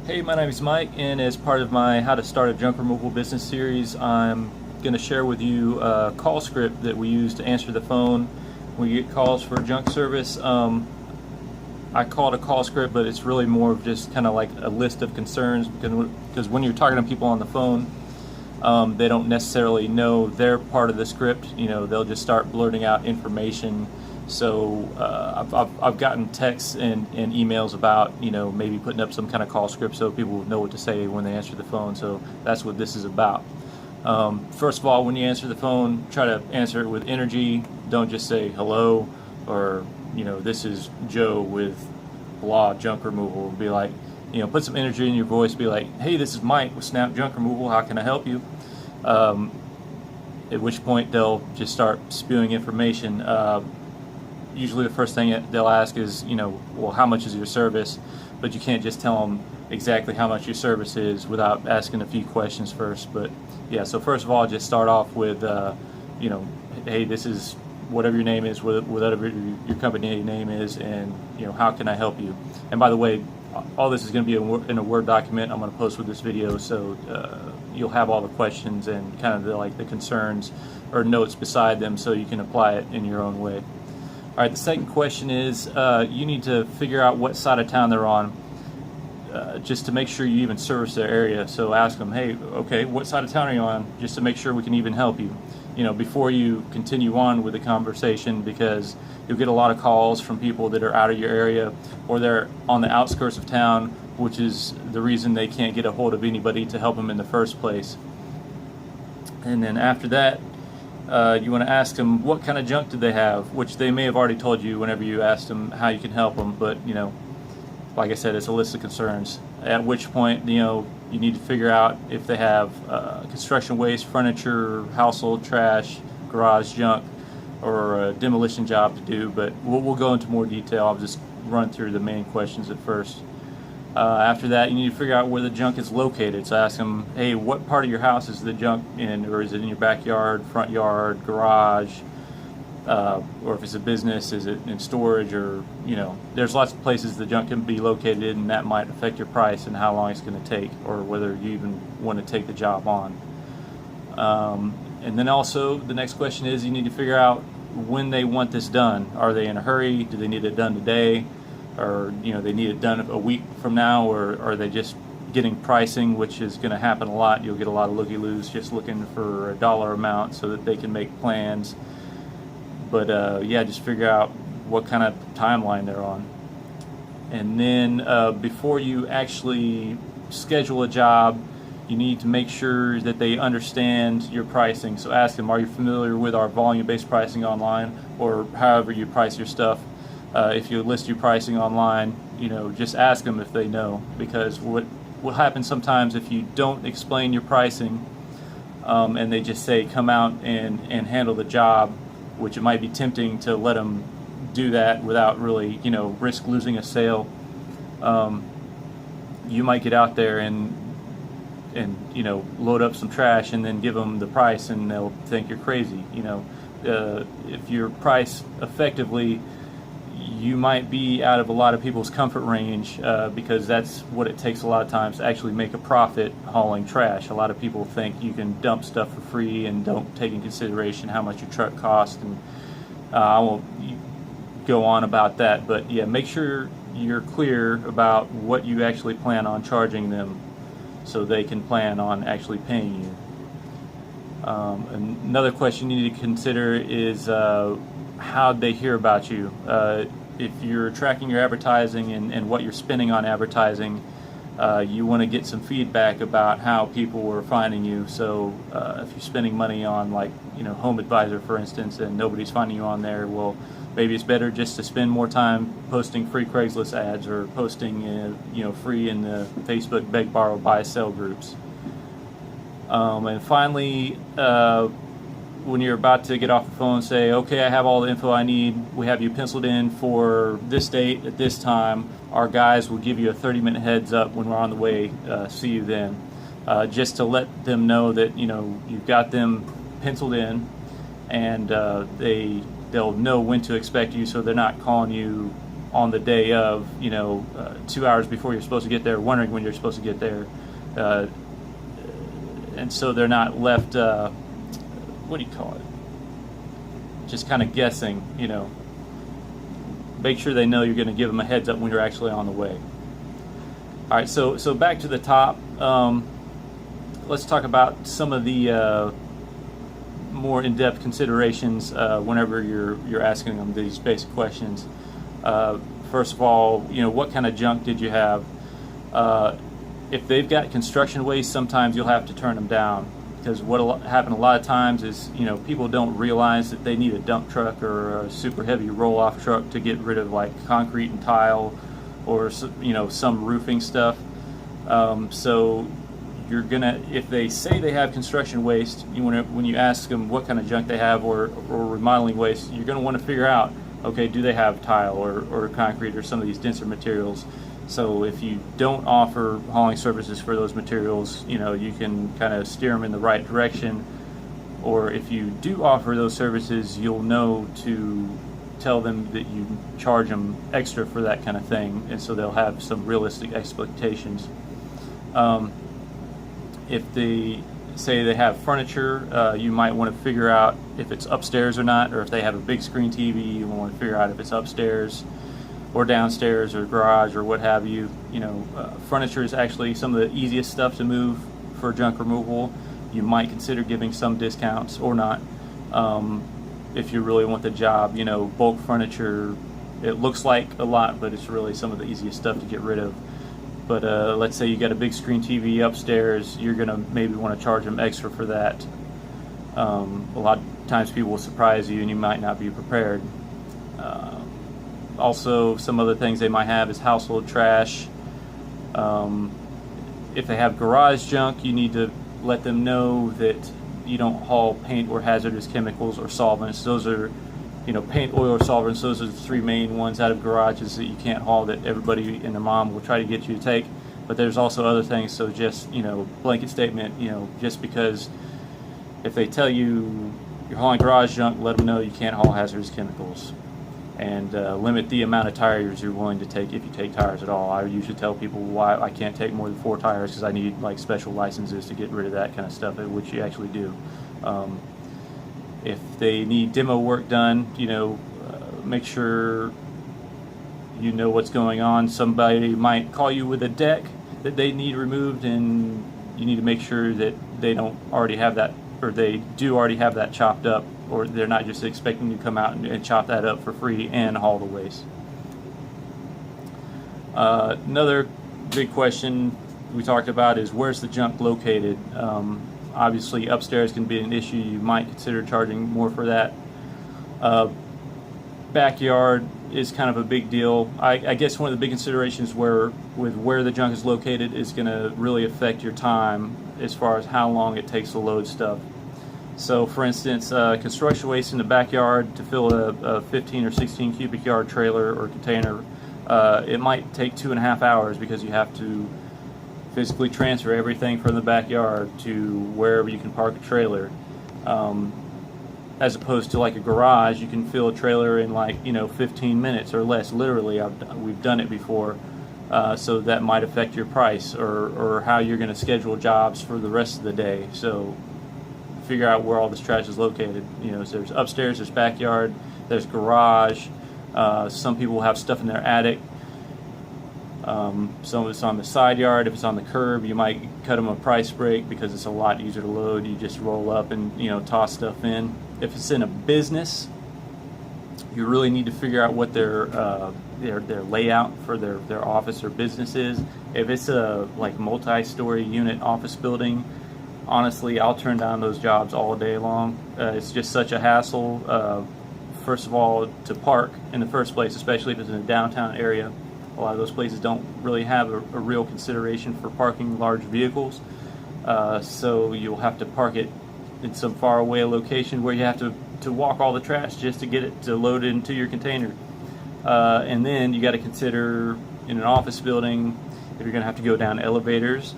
Hey, my name is Mike, and as part of my How to Start a Junk Removal Business series, I'm going to share with you a call script that we use to answer the phone when we get calls for junk service. I call it a call script, but it's really more of just kind of like a list of concerns because when you're talking to people on the phone, they don't necessarily know their part of the script. They'll just start blurting out information. So I've gotten texts and emails about maybe putting up some kind of call script so people know what to say when they answer the phone. So that's what this is about. First of all, when you answer the phone, try to answer it with energy. Don't just say hello or this is Joe with blah junk removal. Be like, put some energy in your voice. Be like, hey, this is Mike with Snap Junk Removal. How can I help you? At which point they'll just start spewing information. Usually the first thing they'll ask is, well, how much is your service? But you can't just tell them exactly how much your service is without asking a few questions first. But yeah, so first of all, just start off with, hey, this is whatever your name is, whatever your company name is, and how can I help you? And by the way, all this is going to be in a Word document I'm going to post with this video, so you'll have all the questions and kind of the concerns or notes beside them, so you can apply it in your own way. All right, the second question is you need to figure out what side of town they're on, just to make sure you even service their area. So ask them, hey, okay, what side of town are you on, just to make sure we can even help you, before you continue on with the conversation, because you'll get a lot of calls from people that are out of your area or they're on the outskirts of town, which is the reason they can't get a hold of anybody to help them in the first place. And then after that, you want to ask them what kind of junk do they have, which they may have already told you whenever you asked them how you can help them, but like I said, it's a list of concerns. At which point, you need to figure out if they have construction waste, furniture, household trash, garage junk, or a demolition job to do, but we'll go into more detail. I'll just run through the main questions at first. After that, you need to figure out where the junk is located. So ask them, hey, what part of your house is the junk in, or is it in your backyard, front yard, garage, or if it's a business, is it in storage, or there's lots of places the junk can be located, and that might affect your price and how long it's going to take, or whether you even want to take the job on. And then also the next question is you need to figure out when they want this done. Are they in a hurry? Do they need it done today? Or they need it done a week from now, or are they just getting pricing, which is going to happen a lot. You'll get a lot of looky-loos just looking for a dollar amount so that they can make plans. But yeah, just figure out what kind of timeline they're on. And then before you actually schedule a job, you need to make sure that they understand your pricing. So ask them, are you familiar with our volume-based pricing online, or however you price your stuff? If you list your pricing online, just ask them if they know, because what happens sometimes if you don't explain your pricing and they just say come out and handle the job, which it might be tempting to let them do that without really risk losing a sale. You might get out there and load up some trash and then give them the price, and they'll think you're crazy. If your price effectively, you might be out of a lot of people's comfort range, because that's what it takes a lot of times to actually make a profit hauling trash. A lot of people think you can dump stuff for free and don't take in consideration how much your truck costs, and I won't go on about that, but yeah, make sure you're clear about what you actually plan on charging them so they can plan on actually paying you. Another question you need to consider is how'd they hear about you. If you're tracking your advertising and what you're spending on advertising, you want to get some feedback about how people are finding you. So if you're spending money on Home Advisor, for instance, and nobody's finding you on there, well, maybe it's better just to spend more time posting free Craigslist ads, or posting free in the Facebook beg, borrow, buy, sell groups. And finally, when you're about to get off the phone, say, okay, I have all the info I need. We have you penciled in for this date at this time. Our guys will give you a 30-minute heads up when we're on the way. See you then. Just to let them know that you've got them penciled in, and they'll know when to expect you, so they're not calling you on the day of, 2 hours before you're supposed to get there, wondering when you're supposed to get there. And so they're not left, what do you call it? Just kind of guessing, Make sure they know you're going to give them a heads up when you're actually on the way. All right, so back to the top. Let's talk about some of the more in-depth considerations whenever you're asking them these basic questions. First of all, what kind of junk did you have? If they've got construction waste, sometimes you'll have to turn them down, because what happens a lot of times is people don't realize that they need a dump truck or a super heavy roll-off truck to get rid of like concrete and tile or some roofing stuff. So you're gonna, if they say they have construction waste, when you ask them what kind of junk they have or remodeling waste, you're gonna want to figure out, okay, do they have tile or concrete or some of these denser materials? So if you don't offer hauling services for those materials, you can kind of steer them in the right direction. Or if you do offer those services, you'll know to tell them that you charge them extra for that kind of thing, and so they'll have some realistic expectations. If they say they have furniture, you might want to figure out if it's upstairs or not, or if they have a big screen TV, you want to figure out if it's upstairs or downstairs or garage or what have you. Furniture is actually some of the easiest stuff to move for junk removal. You might consider giving some discounts or not. If you really want the job, bulk furniture, it looks like a lot, but it's really some of the easiest stuff to get rid of. But let's say you got a big screen TV upstairs, you're gonna maybe want to charge them extra for that. A lot of times people will surprise you and you might not be prepared. Also, some other things they might have is household trash. If they have garage junk, you need to let them know that you don't haul paint or hazardous chemicals or solvents. Those are, paint, oil, or solvents. Those are the three main ones out of garages that you can't haul, that everybody and their mom will try to get you to take. But there's also other things. So just, blanket statement, just because if they tell you you're hauling garage junk, let them know you can't haul hazardous chemicals. And limit the amount of tires you're willing to take, if you take tires at all. I usually tell people why I can't take more than 4 tires, because I need like special licenses to get rid of that kind of stuff, which you actually do. If they need demo work done, make sure you know what's going on. Somebody might call you with a deck that they need removed, and you need to make sure that they don't already have that, or they do already have that chopped up, or they're not just expecting you to come out and chop that up for free and haul the waste. Another big question we talked about is, where's the junk located? Obviously upstairs can be an issue. You might consider charging more for that. Backyard is kind of a big deal. I guess one of the big considerations with where the junk is located is going to really affect your time as far as how long it takes to load stuff. So for instance, construction waste in the backyard, to fill a 15 or 16 cubic yard trailer or container, it might take 2.5 hours, because you have to physically transfer everything from the backyard to wherever you can park a trailer. As opposed to like a garage, you can fill a trailer in 15 minutes or less. Literally, we've done it before. So that might affect your price or how you're going to schedule jobs for the rest of the day. So figure out where all this trash is located. So there's upstairs, there's backyard, there's garage. Some people have stuff in their attic. Some of it's on the side yard. If it's on the curb, you might cut them a price break, because it's a lot easier to load. You just roll up and toss stuff in. If it's in a business, you really need to figure out what their layout for their office or business is. If it's a multi-story unit office building, honestly, I'll turn down those jobs all day long. It's just such a hassle. First of all, to park in the first place, especially if it's in a downtown area. A lot of those places don't really have a real consideration for parking large vehicles. So you'll have to park it in some far away location where you have to walk all the trash just to get it to load it into your container. And then you got to consider, in an office building, if you're going to have to go down elevators,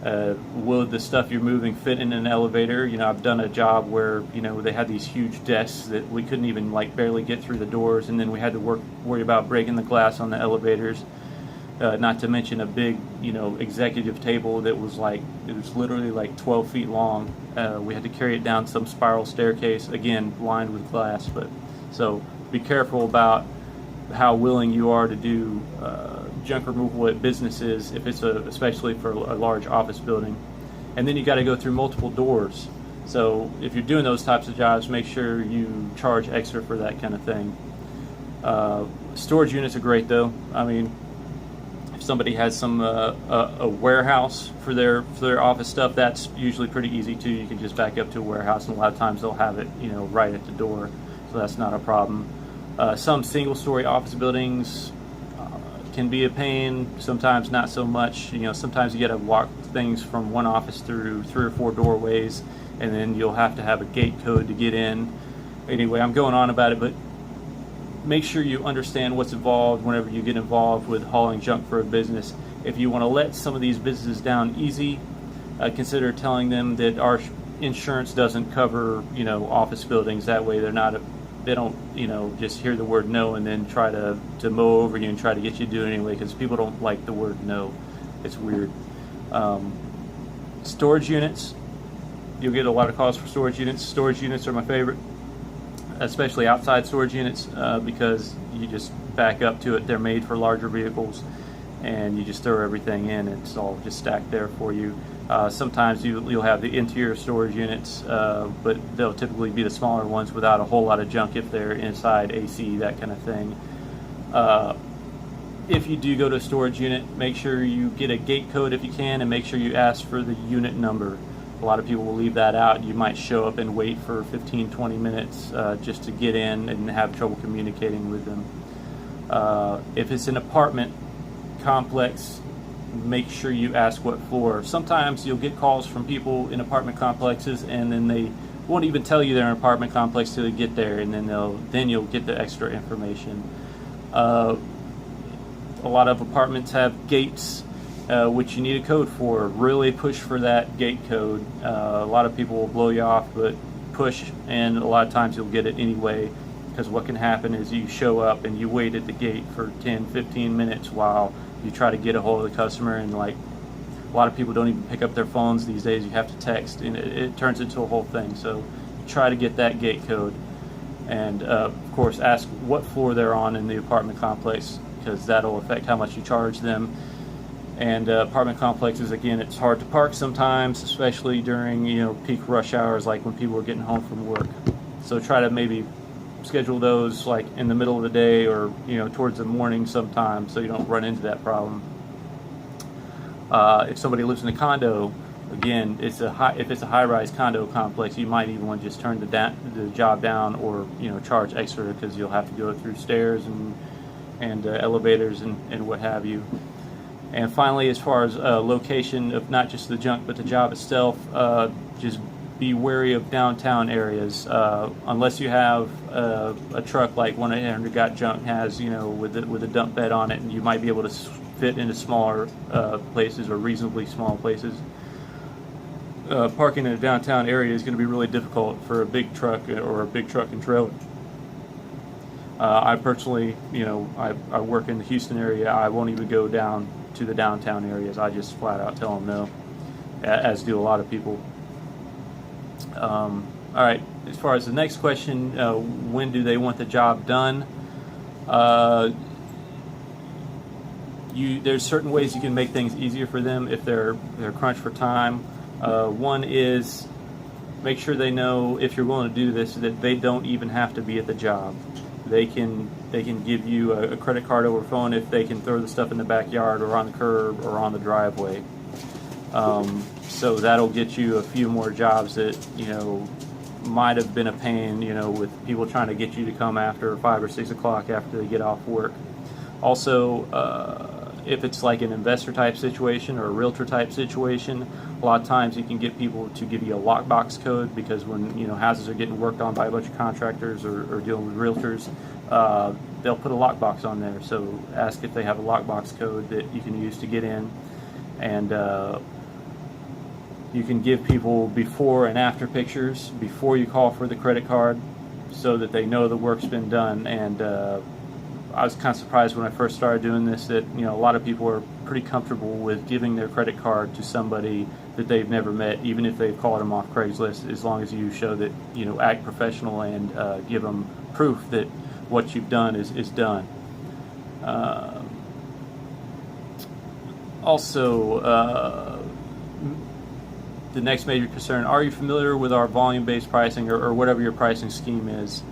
Will the stuff you're moving fit in an elevator? I've done a job where they had these huge desks that we couldn't even barely get through the doors, and then we had to worry about breaking the glass on the elevators. Not to mention a big executive table that was literally 12 feet long. We had to carry it down some spiral staircase, again lined with glass. But so be careful about how willing you are to do junk removal at businesses, if it's especially for a large office building. And then you got to go through multiple doors. So if you're doing those types of jobs, make sure you charge extra for that kind of thing. Storage units are great though. I mean, if somebody has some a warehouse for their office stuff, that's usually pretty easy too. You can just back up to a warehouse, and a lot of times they'll have it right at the door, so that's not a problem. Some single-story office buildings can be a pain. Sometimes not so much. Sometimes you got to walk things from one office through 3 or 4 doorways, and then you'll have to have a gate code to get in. Anyway, I'm going on about it, but make sure you understand what's involved whenever you get involved with hauling junk for a business. If you want to let some of these businesses down easy, consider telling them that our insurance doesn't cover office buildings. That way they don't just hear the word no and then try to mow over you and try to get you to do it anyway, because people don't like the word no. It's weird. Storage units, you'll get a lot of calls for storage units. Storage units are my favorite, especially outside storage units, because you just back up to it. They're made for larger vehicles, and you just throw everything in. It's all just stacked there for you. Sometimes you'll have the interior storage units, but they'll typically be the smaller ones without a whole lot of junk if they're inside AC, that kind of thing. If you do go to a storage unit, make sure you get a gate code if you can, and make sure you ask for the unit number. A lot of people will leave that out. You might show up and wait for 15-20 minutes just to get in and have trouble communicating with them. If it's an apartment complex, make sure you ask what floor. Sometimes you'll get calls from people in apartment complexes, and then they won't even tell you they're in an apartment complex till they get there, and then you'll get the extra information. A lot of apartments have gates, which you need a code for. Really push for that gate code. A lot of people will blow you off, but push, and a lot of times you'll get it anyway, because what can happen is you show up and you wait at the gate for 10-15 minutes while you try to get a hold of the customer, and a lot of people don't even pick up their phones these days. You have to text, and it turns into a whole thing. So try to get that gate code, and of course ask what floor they're on in the apartment complex, because that'll affect how much you charge them. And apartment complexes, again, it's hard to park sometimes, especially during peak rush hours, like when people are getting home from work. So try to maybe schedule those in the middle of the day, or towards the morning sometime, so you don't run into that problem. If somebody lives in a condo, again, if it's a high-rise condo complex, you might even want to just turn the job down, or charge extra, because you'll have to go through stairs and elevators and what have you. And finally, as far as location of not just the junk but the job itself, just be wary of downtown areas, unless you have a truck like 1-800-GOT-JUNK has, with a dump bed on it, and you might be able to fit into smaller places, or reasonably small places. Parking in a downtown area is going to be really difficult for a big truck or a big truck and trailer. I personally, I work in the Houston area. I won't even go down to the downtown areas. I just flat out tell them no, as do a lot of people. All right, as far as the next question, when do they want the job done? There's certain ways you can make things easier for them if they're crunched for time. One is, make sure they know, if you're willing to do this, that they don't even have to be at the job. They can give you a credit card over phone if they can throw the stuff in the backyard, or on the curb, or on the driveway. So that'll get you a few more jobs that might have been a pain, with people trying to get you to come after 5 or 6 o'clock after they get off work. Also, if it's like an investor type situation or a realtor type situation, a lot of times you can get people to give you a lockbox code, because when houses are getting worked on by a bunch of contractors or dealing with realtors, they'll put a lockbox on there. So ask if they have a lockbox code that you can use to get in, and You can give people before and after pictures before you call for the credit card, so that they know the work's been done. And I was kind of surprised when I first started doing this that a lot of people are pretty comfortable with giving their credit card to somebody that they've never met, even if they've called them off Craigslist, as long as you show that act professional and give them proof that what you've done is done. Also, the next major concern: are you familiar with our volume-based pricing, or whatever your pricing scheme is?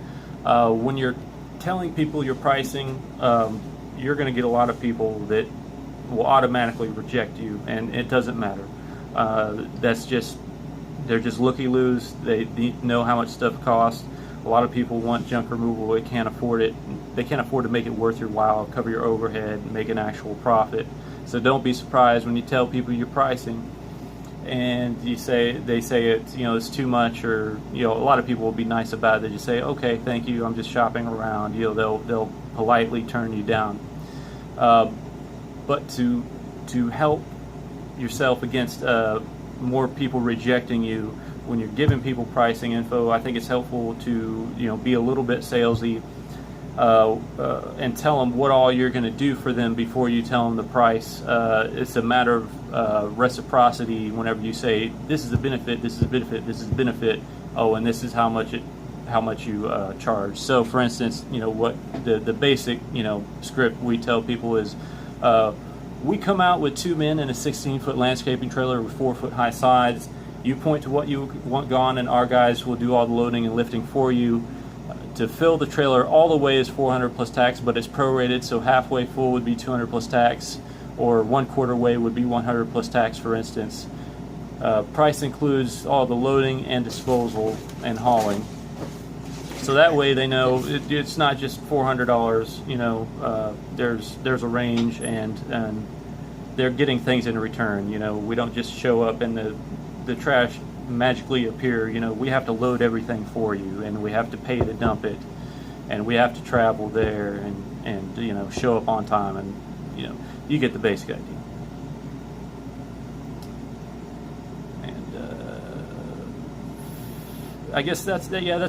When you're telling people your pricing, you're going to get a lot of people that will automatically reject you, and it doesn't matter. They're just looky-loos. They know how much stuff costs. A lot of people want junk removal. They can't afford it. They can't afford to make it worth your while, cover your overhead, and make an actual profit. So don't be surprised when you tell people your pricing and they say it's it's too much, or a lot of people will be nice about it. They just say, okay, thank you, I'm just shopping around. They'll politely turn you down. But to help yourself against more people rejecting you, when you're giving people pricing info, I think it's helpful to be a little bit salesy and tell them what all you're going to do for them before you tell them the price. It's a matter of reciprocity. Whenever you say this is a benefit, this is a benefit, this is a benefit, oh, and this is how much you charge. So, for instance, what the basic script we tell people is, we come out with 2 men in a 16-foot landscaping trailer with 4-foot high sides. You point to what you want gone, and our guys will do all the loading and lifting for you. To fill the trailer all the way is $400 plus tax, but it's prorated, so halfway full would be $200 plus tax, or 1/4 way would be $100 plus tax, for instance. Price includes all the loading and disposal and hauling. So that way they know it's not just $400. There's a range, and they're getting things in return. We don't just show up and the trash magically appear. We have to load everything for you, and we have to pay to dump it, and we have to travel there and show up on time, and you get the basic idea. I guess that's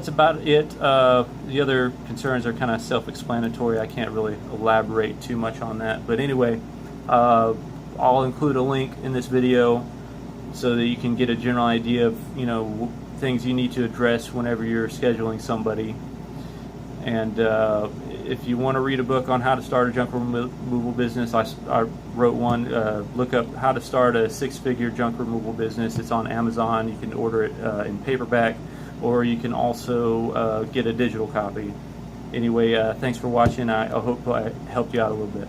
about it. The other concerns are kind of self-explanatory. I can't really elaborate too much on that. But anyway, I'll include a link in this video so that you can get a general idea of things you need to address whenever you're scheduling somebody. And if you want to read a book on how to start a junk removal business, I wrote one. Look up how to start a 6-figure junk removal business. It's on Amazon. You can order it in paperback, or you can also get a digital copy. Anyway, thanks for watching. I hope I helped you out a little bit.